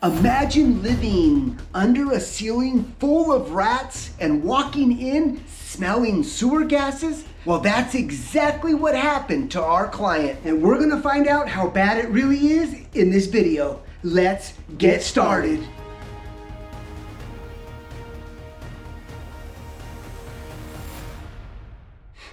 Imagine living under a ceiling full of rats and walking in smelling sewer gases. Well, that's exactly what happened to our client. And we're gonna find out how bad it really is in this video. Let's get started.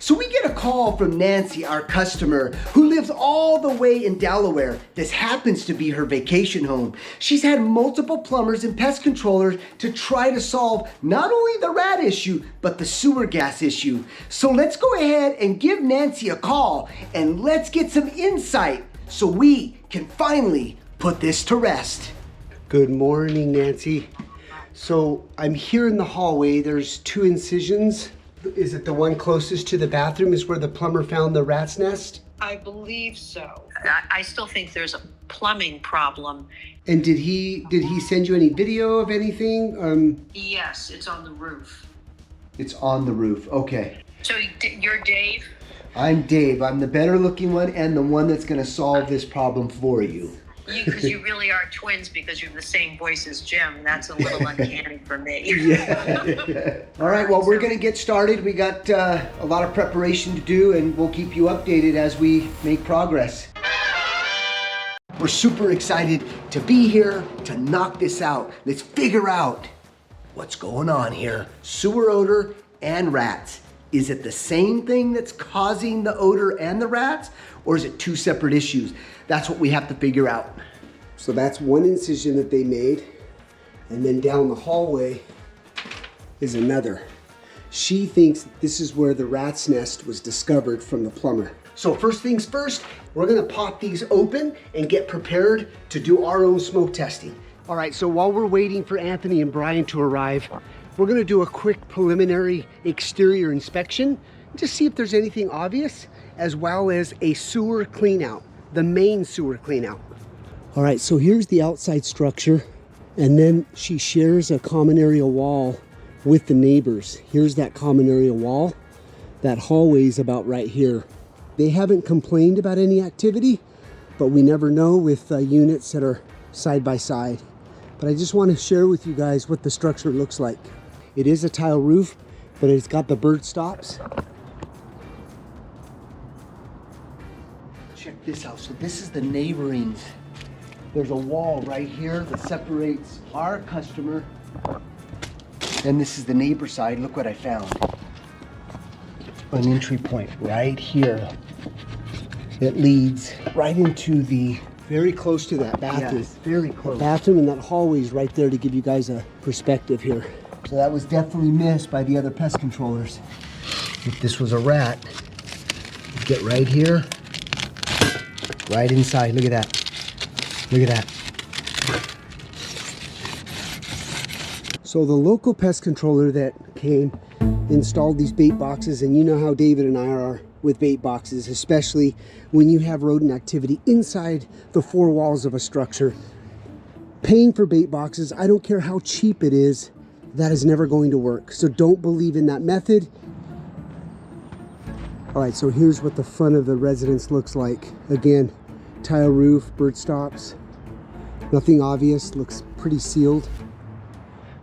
So we get a call from Nancy, our customer, who lives all the way in Delaware. This happens to be her vacation home. She's had multiple plumbers and pest controllers to try to solve not only the rat issue, but the sewer gas issue. So let's go ahead and give Nancy a call and let's get some insight so we can finally put this to rest. Good morning, Nancy. So I'm here in the hallway. There's two incisions. Is it the one closest to the bathroom is where the plumber found the rat's nest? I believe so. I still think there's a plumbing problem. And did he send you any video of anything? Yes, it's on the roof. It's on the roof. Okay. So you're Dave? I'm Dave. I'm the better looking one and the one that's going to solve this problem for you. Because you really are twins because you have the same voice as Jim. That's a little uncanny for me. Yeah. All right, well, we're going to get started. We got a lot of preparation to do, and we'll keep you updated as we make progress. We're super excited to be here to knock this out. Let's figure out what's going on here. Sewer odor and rats. Is it the same thing that's causing the odor and the rats, or is it two separate issues? That's what we have to figure out. So that's one incision that they made, and then down the hallway is another. She thinks that this is where the rat's nest was discovered from the plumber. So first things first, we're gonna pop these open and get prepared to do our own smoke testing. All right, so while we're waiting for Anthony and Brian to arrive, we're gonna do a quick preliminary exterior inspection, just see if there's anything obvious, as well as a sewer clean out, the main sewer clean out. All right, so here's the outside structure, and then she shares a common area wall with the neighbors. Here's that common area wall. That hallway is about right here. They haven't complained about any activity, but we never know with units that are side by side. But I just want to share with you guys what the structure looks like. It is a tile roof, but it's got the bird stops. Check this out. So this is the neighboring. There's a wall right here that separates our customer. And this is the neighbor side. Look what I found. An entry point right here. It leads right into the, very close to that bathroom. Yes, very close. The bathroom, and that hallway is right there to give you guys a perspective here. So that was definitely missed by the other pest controllers. If this was a rat, you'd get right here, right inside. Look at that. Look at that. So the local pest controller that came installed these bait boxes, and you know how David and I are with bait boxes, especially when you have rodent activity inside the four walls of a structure. Paying for bait boxes, I don't care how cheap it is, that is never going to work. So don't believe in that method. All right, so here's what the front of the residence looks like. Again, tile roof, bird stops, nothing obvious, looks pretty sealed.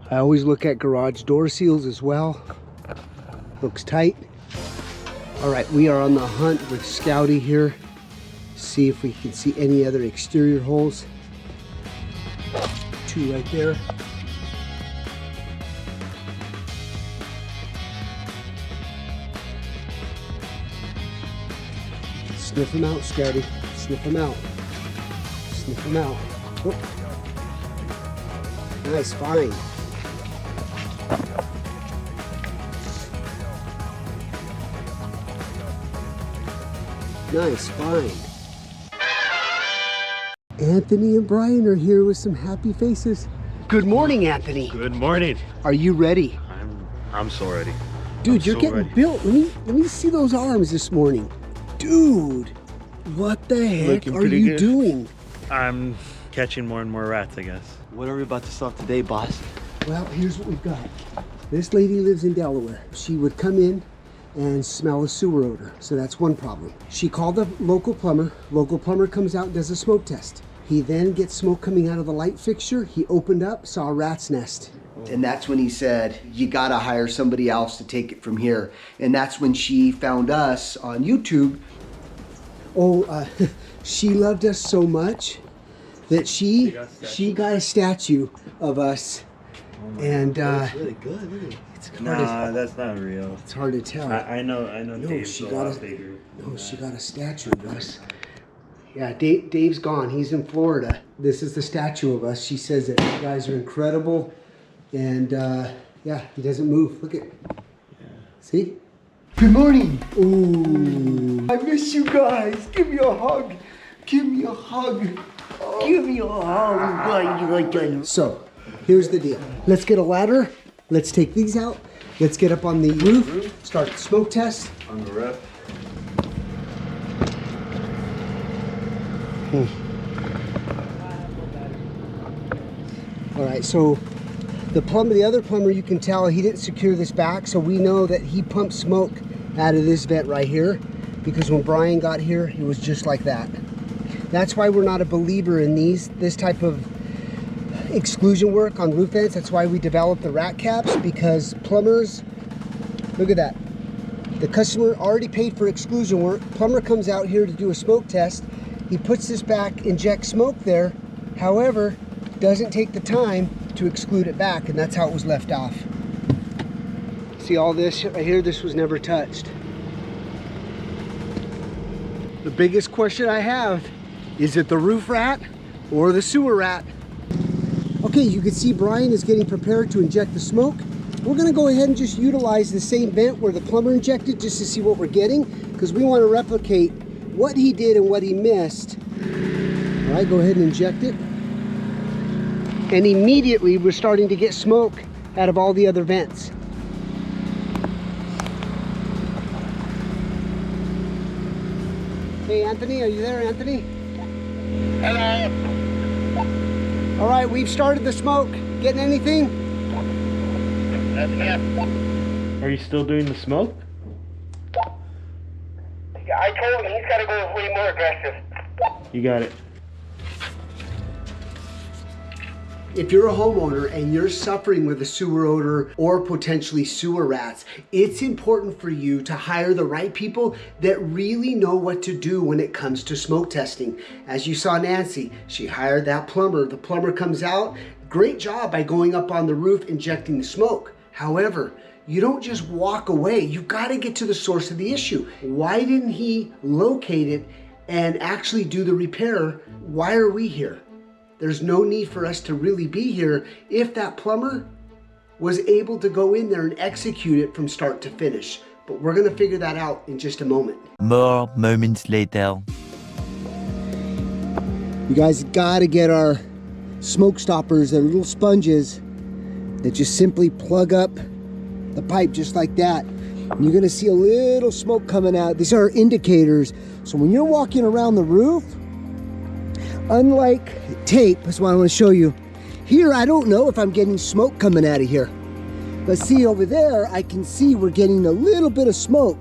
I always look at garage door seals as well. Looks tight. All right, we are on the hunt with Scouty here. See if we can see any other exterior holes. Two right there. Sniff them out, Scouty. Sniff them out. Sniff them out. Oh. Nice find. Nice find. Anthony and Brian are here with some happy faces. Good morning, Anthony. Good morning. Are you ready? I'm so ready. Dude, you're getting built. Let me see those arms this morning. Dude, what the heck are you doing? I'm catching more and more rats, I guess. What are we about to solve today, boss? Well, here's what we've got. This lady lives in Delaware. She would come in and smell a sewer odor. So that's one problem. She called the local plumber. Local plumber comes out and does a smoke test. He then gets smoke coming out of the light fixture. He opened up, saw a rat's nest. And that's when he said, you gotta hire somebody else to take it from here. And that's when she found us on YouTube. Oh, she loved us so much that she got a statue of us. And It's really good, isn't it? Nah, that's not real. it's hard to tell. I know. No, Dave's she a got lot a, bigger. no, she got a statue of us. Yeah, Dave's gone. He's in Florida. This is the statue of us. She says that you guys are incredible. And yeah, he doesn't move. Look at, see? Good morning. Ooh, I miss you guys. Give me a hug. Give me a hug. Give me a hug. So, here's the deal. Let's get a ladder. Let's take these out. Let's get up on the roof. Start the smoke test. On the roof. All right, so the other plumber, you can tell he didn't secure this back, so we know that he pumped smoke out of this vent right here, because when Brian got here, it was just like that. That's why we're not a believer in this type of exclusion work on roof vents. That's why we developed the rat caps, because plumbers, look at that. The customer already paid for exclusion work. Plumber comes out here to do a smoke test. He puts this back, injects smoke there, however, doesn't take the time to exclude it back, and that's how it was left off. See all this right here? This was never touched. The biggest question I have, is it the roof rat or the sewer rat? Okay, you can see Brian is getting prepared to inject the smoke. We're gonna go ahead and just utilize the same vent where the plumber injected, just to see what we're getting, because we want to replicate what he did and what he missed. All right, go ahead and inject it. And immediately we're starting to get smoke out of all the other vents. Hey Anthony, are you there, Anthony? Hello. All right, we've started the smoke. Getting anything? Are you still doing the smoke? I told him he's got to go way more aggressive. You got it. If you're a homeowner and you're suffering with a sewer odor or potentially sewer rats, it's important for you to hire the right people that really know what to do when it comes to smoke testing. As you saw Nancy, she hired that plumber. The plumber comes out, great job by going up on the roof, injecting the smoke. However, you don't just walk away. You've got to get to the source of the issue. Why didn't he locate it and actually do the repair? Why are we here? There's no need for us to really be here if that plumber was able to go in there and execute it from start to finish. But we're gonna figure that out in just a moment. More moments later. You guys gotta get our smoke stoppers. They're little sponges that just simply plug up the pipe just like that. And you're gonna see a little smoke coming out. These are indicators. So when you're walking around the roof, unlike tape, that's what I want to show you. Here, I don't know if I'm getting smoke coming out of here. But see over there, I can see we're getting a little bit of smoke.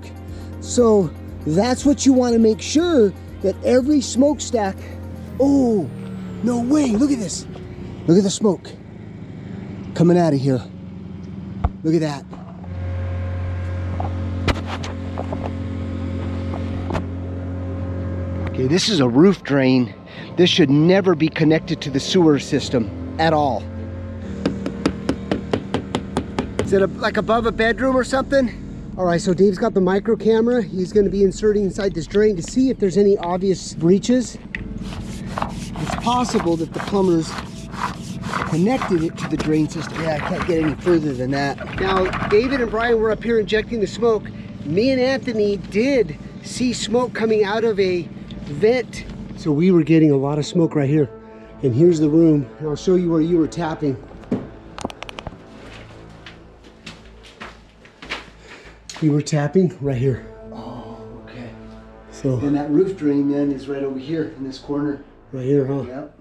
So that's what you want to make sure, that every smokestack, oh, no way, look at this. Look at the smoke coming out of here. Look at that. Okay, this is a roof drain. This should never be connected to the sewer system at all. Is it like above a bedroom or something? All right, so Dave's got the micro camera. He's gonna be inserting inside this drain to see if there's any obvious breaches. It's possible that the plumbers connected it to the drain system. Yeah, I can't get any further than that. Now, David and Brian were up here injecting the smoke. Me and Anthony did see smoke coming out of a vent. So we were getting a lot of smoke right here. And here's the room. And I'll show you where you were tapping. You were tapping right here. Oh, okay. So and that roof drain then is right over here in this corner. Right here, huh? Yep.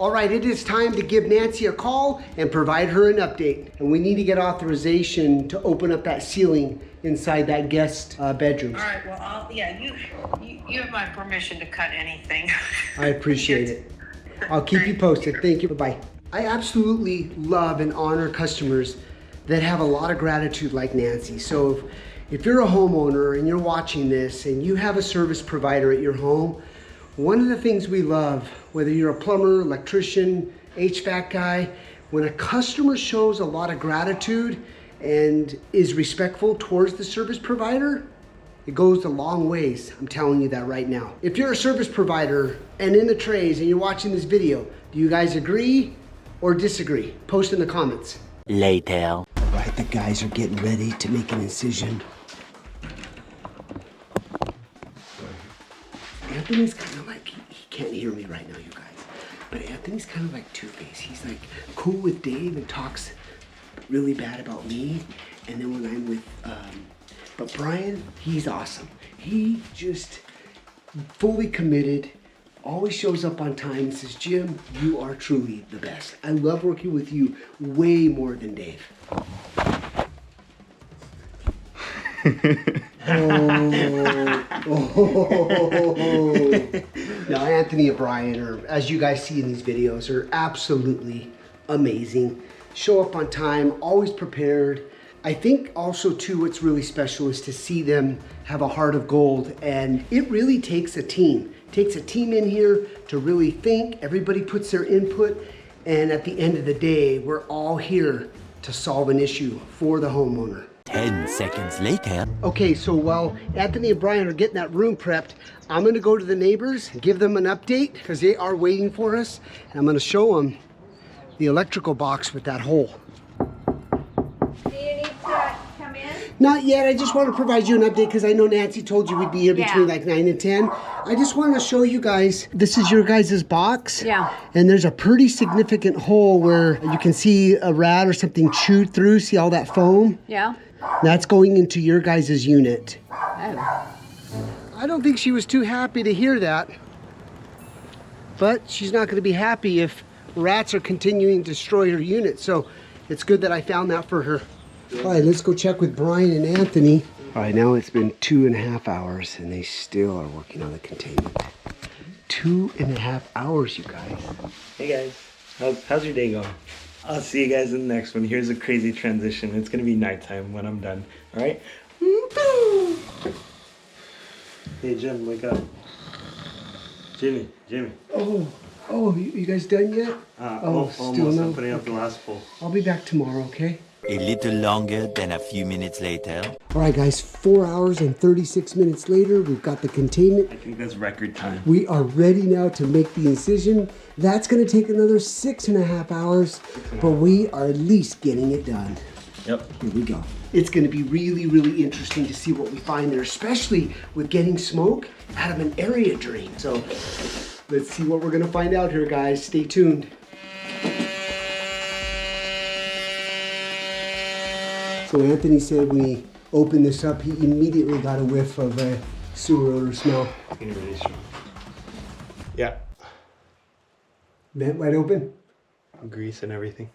All right, it is time to give Nancy a call and provide her an update. And we need to get authorization to open up that ceiling inside that guest bedroom. All right, well, you have my permission to cut anything. I appreciate it. I'll keep you posted. Thank you. Bye-bye. I absolutely love and honor customers that have a lot of gratitude like Nancy. So if you're a homeowner and you're watching this and you have a service provider at your home, one of the things we love, whether you're a plumber, electrician, HVAC guy, when a customer shows a lot of gratitude and is respectful towards the service provider, it goes a long ways. I'm telling you that right now. If you're a service provider and in the trays and you're watching this video, do you guys agree or disagree? Post in the comments. Later. All right, the guys are getting ready to make an incision. Anthony's kind of like, he can't hear me right now, you guys. But Anthony's kind of like Two-Face. He's like cool with Dave and talks really bad about me. And then when I'm with, but Brian, he's awesome. He just fully committed, always shows up on time and says, Jim, you are truly the best. I love working with you way more than Dave. Now Anthony and Brian are, as you guys see in these videos, are absolutely amazing. Show up on time, always prepared. I think also too what's really special is to see them have a heart of gold, and it really takes a team. It takes a team in here to really think. Everybody puts their input, and at the end of the day, we're all here to solve an issue for the homeowner. 10 seconds later. Okay, so while Anthony and Brian are getting that room prepped, I'm gonna go to the neighbors, give them an update, because they are waiting for us, and I'm gonna show them the electrical box with that hole. Do you need to come in? Not yet, I just want to provide you an update because I know Nancy told you we'd be here between like 9 and 10. I just want to show you guys, this is your guys' box. Yeah. And there's a pretty significant hole where you can see a rat or something chewed through, see all that foam? Yeah. That's going into your guys' unit. Oh. I don't think she was too happy to hear that. But she's not going to be happy if rats are continuing to destroy her unit. So it's good that I found that for her. All right, let's go check with Brian and Anthony. All right, now it's been 2.5 hours and they still are working on the containment. 2.5 hours, you guys. Hey guys, how's your day going? I'll see you guys in the next one. Here's a crazy transition. It's gonna be nighttime when I'm done. All right? Hey Jim, wake up. Jimmy. Oh, you guys done yet? Almost. still no? I'm putting up the last pull. I'll be back tomorrow, okay? A little longer than a few minutes later. All right, guys, 4 hours and 36 minutes later, we've got the containment. I think that's record time. We are ready now to make the incision. That's gonna take another 6.5 hours, but we are at least getting it done. Yep. Here we go. It's gonna be really, really interesting to see what we find there, especially with getting smoke out of an area drain. So let's see what we're gonna find out here, guys. Stay tuned. So Anthony said when he opened this up, he immediately got a whiff of a sewer odor smell. It's getting really strong. Yeah. Vent wide open. Grease and everything.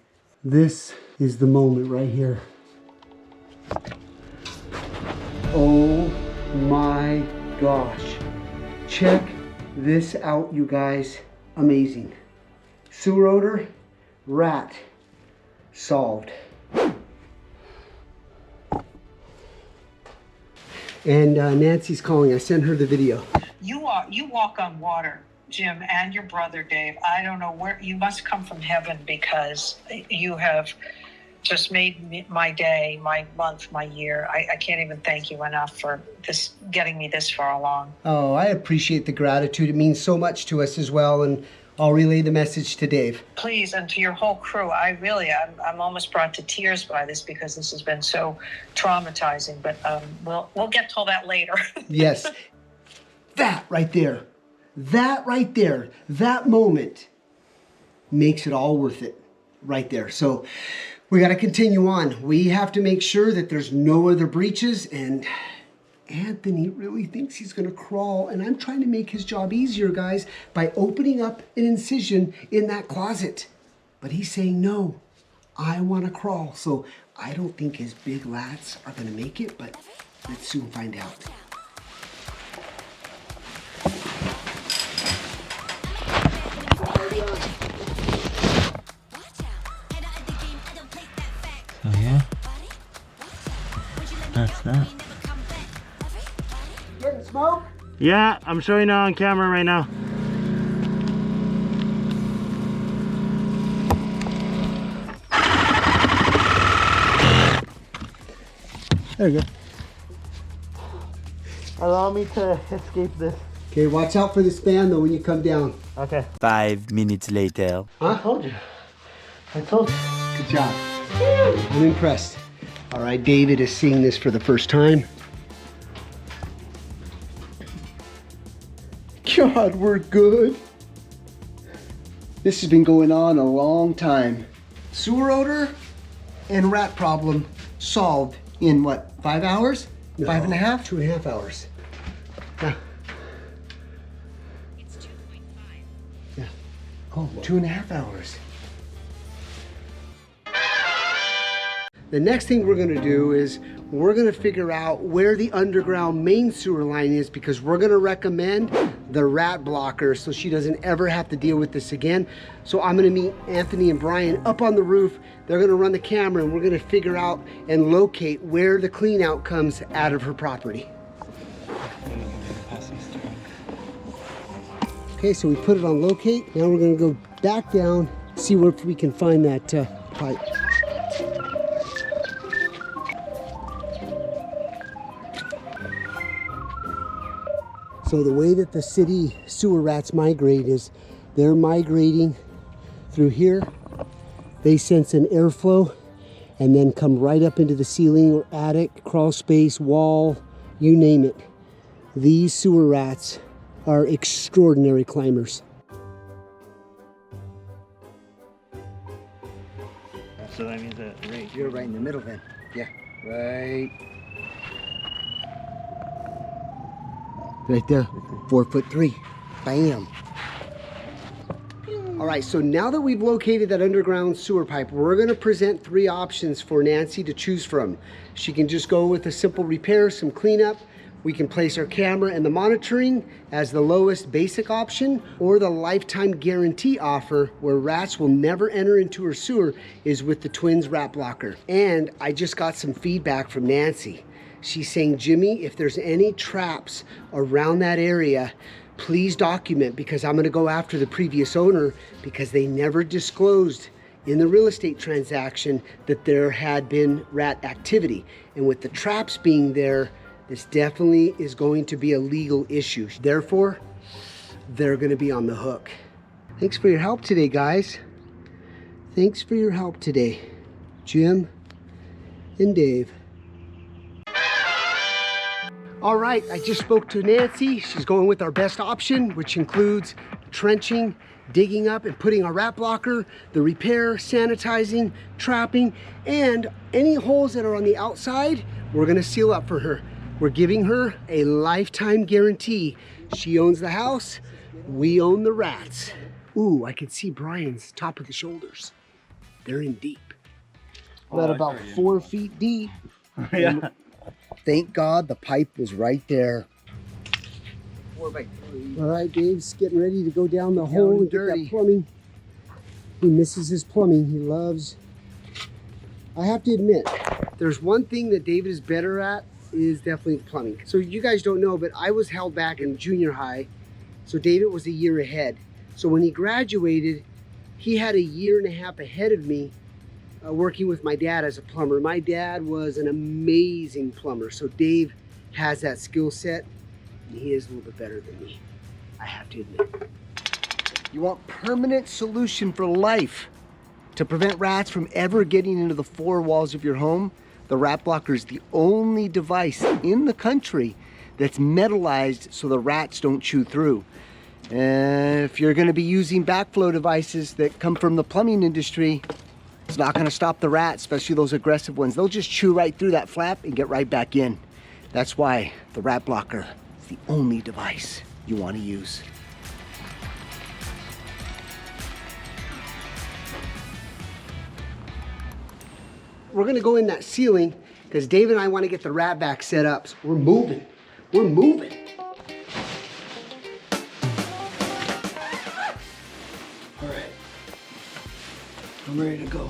This is the moment right here. Oh my gosh. Check this out, you guys. Amazing. Sewer odor, rat, solved. And Nancy's calling. I sent her the video. You walk on water, Jim, and your brother Dave. I don't know where you must come from heaven, because you have just made my day, my month, my year. I can't even thank you enough for this, getting me this far along. Oh, I appreciate the gratitude. It means so much to us as well, and I'll relay the message to Dave. Please, and to your whole crew, I'm almost brought to tears by this, because this has been so traumatizing. But we'll get to all that later. Yes, that right there, that moment makes it all worth it, right there. So we got to continue on. We have to make sure that there's no other breaches, and Anthony really thinks he's gonna crawl, and I'm trying to make his job easier, guys, by opening up an incision in that closet. But he's saying, no, I wanna crawl. So I don't think his big lats are gonna make it, but let's soon find out. Oh yeah? That's that. Getting smoke? Yeah, I'm showing it on camera right now. There you go. Allow me to escape this. Okay, watch out for this fan though when you come down. Okay. 5 minutes later. I told you. I told you. Good job. I'm impressed. All right, David is seeing this for the first time. God, we're good. This has been going on a long time. Sewer odor and rat problem solved in what, 5 hours? No. 5.5? 2.5 hours. Yeah. It's 2.5. Yeah. Oh, 2.5 hours. The next thing we're gonna do is we're gonna figure out where the underground main sewer line is, because we're gonna recommend the rat blocker so she doesn't ever have to deal with this again. So I'm gonna meet Anthony and Brian up on the roof. They're gonna run the camera and we're gonna figure out and locate where the clean out comes out of her property. Okay, so we put it on locate. Now we're gonna go back down, see if we can find that pipe. So the way that the city sewer rats migrate is they're migrating through here. They sense an airflow and then come right up into the ceiling or attic, crawl space, wall, you name it. These sewer rats are extraordinary climbers. So that means that right You're right in the middle then. Yeah, right. Right there, 4'3". Bam. All right, so now that we've located that underground sewer pipe, we're gonna present 3 options for Nancy to choose from. She can just go with a simple repair, some cleanup. We can place our camera and the monitoring as the lowest basic option, or the lifetime guarantee offer where rats will never enter into her sewer is with the Twins rat blocker. And I just got some feedback from Nancy. She's saying, Jimmy, if there's any traps around that area, please document, because I'm gonna go after the previous owner because they never disclosed in the real estate transaction that there had been rat activity. And with the traps being there, this definitely is going to be a legal issue. Therefore, they're gonna be on the hook. Thanks for your help today, guys. Thanks for your help today, Jim and Dave. All right, I just spoke to Nancy. She's going with our best option, which includes trenching, digging up and putting our rat blocker, the repair, sanitizing, trapping, and any holes that are on the outside, we're gonna seal up for her. We're giving her a lifetime guarantee. She owns the house, we own the rats. Ooh, I can see Brian's top of the shoulders. They're in deep. About 4 feet deep. Yeah. Thank God the pipe was right there. 4x3. All right, Dave's getting ready to go down the hole and get that plumbing. He misses his plumbing. He loves. I have to admit, there's one thing that David is better at is definitely plumbing. So you guys don't know, but I was held back in junior high. So David was a year ahead. So when he graduated, he had a year and a half ahead of me. Working with my dad as a plumber. My dad was an amazing plumber, so Dave has that skill set, and he is a little bit better than me, I have to admit. You want permanent solution for life to prevent rats from ever getting into the 4 walls of your home? The rat blocker is the only device in the country that's metallized so the rats don't chew through. If you're going to be using backflow devices that come from the plumbing industry, it's not going to stop the rats, especially those aggressive ones. They'll just chew right through that flap and get right back in. That's why the rat blocker is the only device you want to use. We're gonna go in that ceiling because Dave and I want to get the rat vac set up. So we're moving. We're moving. All right. I'm ready to go.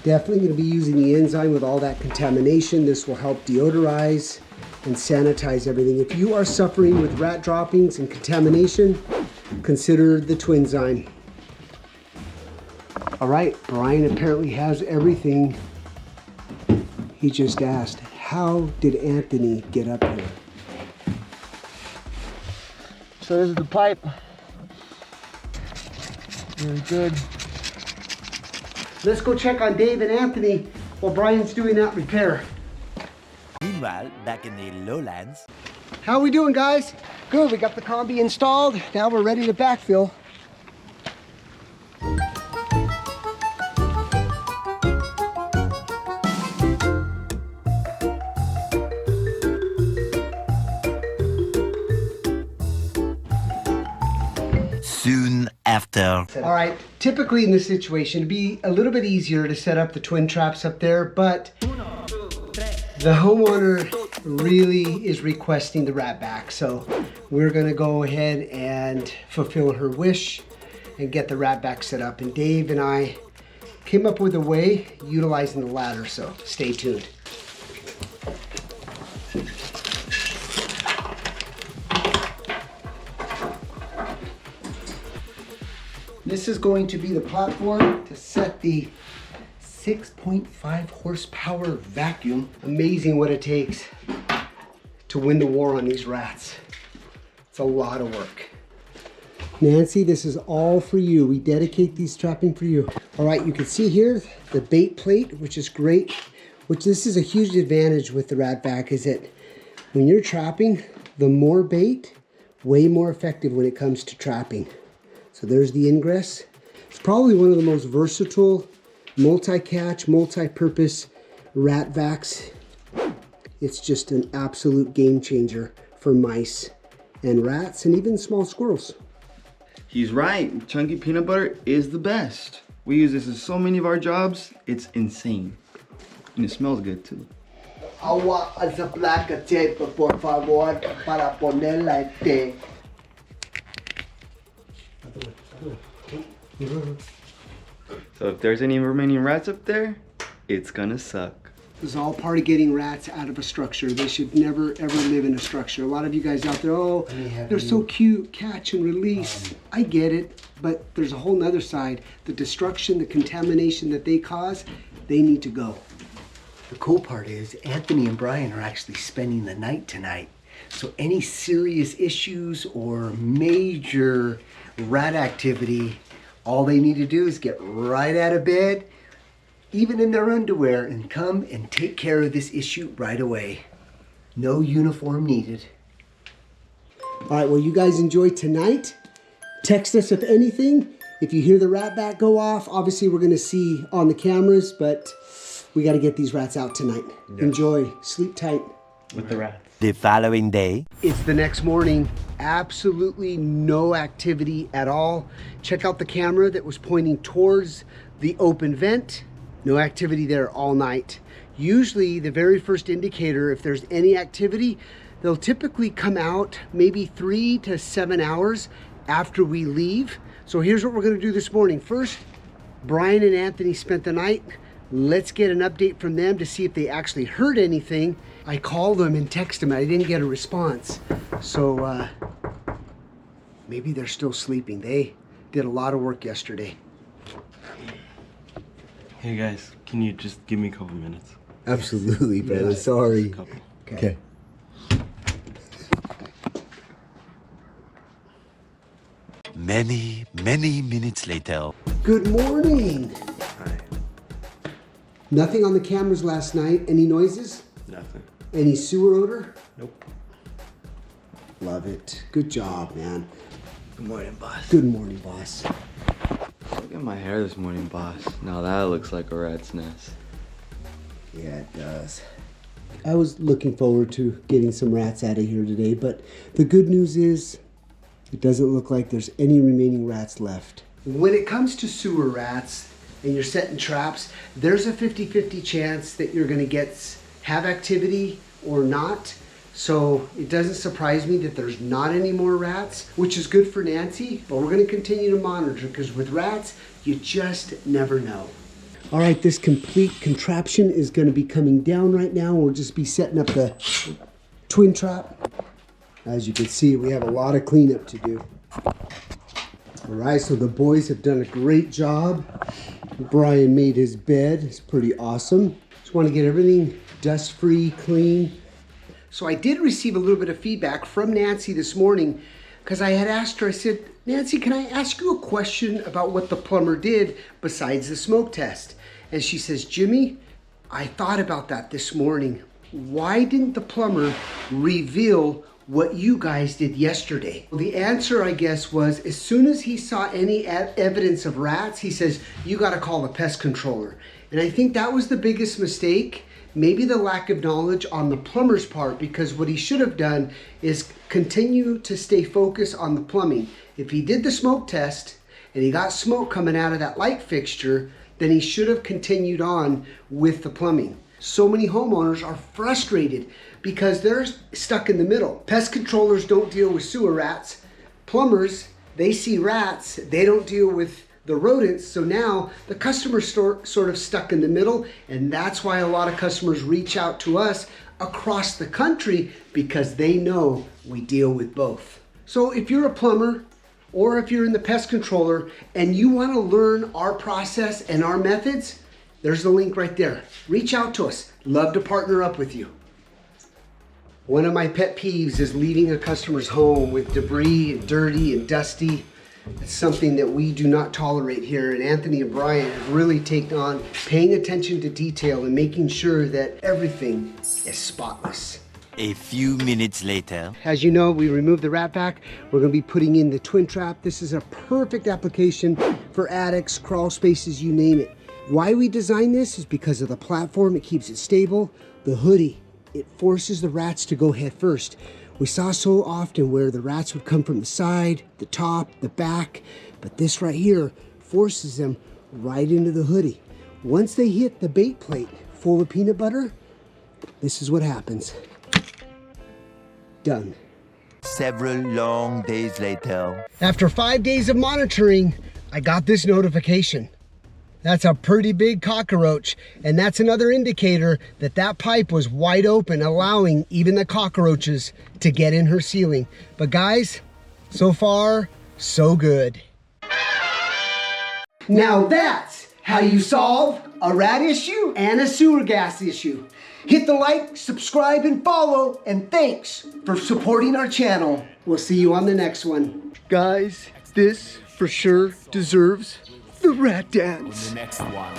Definitely going to be using the enzyme with all that contamination. This will help deodorize and sanitize everything. If you are suffering with rat droppings and contamination, consider the Twinzyme. All right, Brian apparently has everything he just asked. How did Anthony get up here? So this is the pipe. Very good. Let's go check on Dave and Anthony while Brian's doing that repair. Meanwhile, back in the lowlands. How are we doing, guys? Good, we got the combi installed. Now we're ready to backfill. Soon after. All right, typically in this situation, it'd be a little bit easier to set up the twin traps up there, but the homeowner really is requesting the rat back. So we're gonna go ahead and fulfill her wish and get the rat back set up. And Dave and I came up with a way utilizing the ladder, so stay tuned. This is going to be the platform to set the 6.5 horsepower vacuum. Amazing what it takes to win the war on these rats. It's a lot of work. Nancy, this is all for you. We dedicate these trapping for you. All right, you can see here the bait plate, which is great. This is a huge advantage with the rat vac, is that when you're trapping, the more bait, way more effective when it comes to trapping. So there's the ingress. It's probably one of the most versatile, multi-catch, multi-purpose rat vacs. It's just an absolute game changer for mice and rats and even small squirrels. He's right. Chunky peanut butter is the best. We use this in so many of our jobs. It's insane. And it smells good too. Agua esa placa, chepa, por favor, para ponerla en té. So if there's any remaining rats up there, it's gonna suck. This is all part of getting rats out of a structure. They should never ever live in a structure. A lot of you guys out there, oh, they're so cute, catch and release. I get it, but there's a whole nother side. The destruction, the contamination that they cause, they need to go. The cool part is Anthony and Brian are actually spending the night tonight. So any serious issues or major rat activity, all they need to do is get right out of bed, even in their underwear, and come and take care of this issue right away. No uniform needed. All right, well, you guys enjoy tonight. Text us if anything. If you hear the rat bat go off, obviously we're gonna see on the cameras, but we gotta get these rats out tonight. Yes. Enjoy, sleep tight. With the rats. The following day. It's the next morning. Absolutely no activity at all. Check out the camera that was pointing towards the open vent. No activity there all night. Usually the very first indicator, if there's any activity, they'll typically come out maybe 3 to 7 hours after we leave. So here's what we're gonna do this morning. First, Brian and Anthony spent the night. Let's get an update from them to see if they actually heard anything. I called them and texted them. I didn't get a response. So maybe they're still sleeping. They did a lot of work yesterday. Hey guys, can you just give me a couple minutes? Absolutely, brother. Sorry. Just a couple. Okay. Many minutes later. Good morning. Hi. Nothing on the cameras last night. Any noises? Nothing. Any sewer odor? Nope. Love it. Good job, man. Good morning, boss. Good morning, boss. Look at my hair this morning, boss. Now that looks like a rat's nest. Yeah, it does. I was looking forward to getting some rats out of here today, but the good news is it doesn't look like there's any remaining rats left. When it comes to sewer rats and you're setting traps, there's a 50-50 chance that you're gonna have activity or not. So it doesn't surprise me that there's not any more rats, which is good for Nancy, but we're gonna continue to monitor because with rats, you just never know. All right, this complete contraption is gonna be coming down right now. We'll just be setting up the twin trap. As you can see, we have a lot of cleanup to do. All right, so the boys have done a great job. Brian made his bed, it's pretty awesome. Just wanna get everything dust-free, clean. So I did receive a little bit of feedback from Nancy this morning because I had asked her, I said, Nancy, can I ask you a question about what the plumber did besides the smoke test? And she says, Jimmy, I thought about that this morning. Why didn't the plumber reveal what you guys did yesterday? Well, the answer, I guess, was as soon as he saw any evidence of rats, he says, you got to call the pest controller. And I think that was the biggest mistake. Maybe the lack of knowledge on the plumber's part, because what he should have done is continue to stay focused on the plumbing. If he did the smoke test and he got smoke coming out of that light fixture, then he should have continued on with the plumbing. So many homeowners are frustrated because they're stuck in the middle. Pest controllers don't deal with sewer rats. Plumbers, they see rats, they don't deal with the rodents, so now the customer's sort of stuck in the middle, and that's why a lot of customers reach out to us across the country because they know we deal with both. So if you're a plumber or if you're in the pest controller and you want to learn our process and our methods, there's the link right there. Reach out to us. Love to partner up with you. One of my pet peeves is leaving a customer's home with debris and dirty and dusty. It's something that we do not tolerate here, and Anthony and Brian have really taken on paying attention to detail and making sure that everything is spotless. A few minutes later. As you know, we removed the rat vac. We're gonna be putting in the twin trap. This is a perfect application for attics, crawl spaces, you name it. Why we designed this is because of the platform. It keeps it stable. The hoodie, it forces the rats to go head first. We saw so often where the rats would come from the side, the top, the back, but this right here forces them right into the hoodie. Once they hit the bait plate full of peanut butter, this is what happens. Done. Several long days later. After 5 days of monitoring, I got this notification. That's a pretty big cockroach, and that's another indicator that that pipe was wide open, allowing even the cockroaches to get in her ceiling. But guys, so far, so good. Now that's how you solve a rat issue and a sewer gas issue. Hit the like, subscribe, and follow, and thanks for supporting our channel. We'll see you on the next one. Guys, this for sure deserves the rat dance. The next one.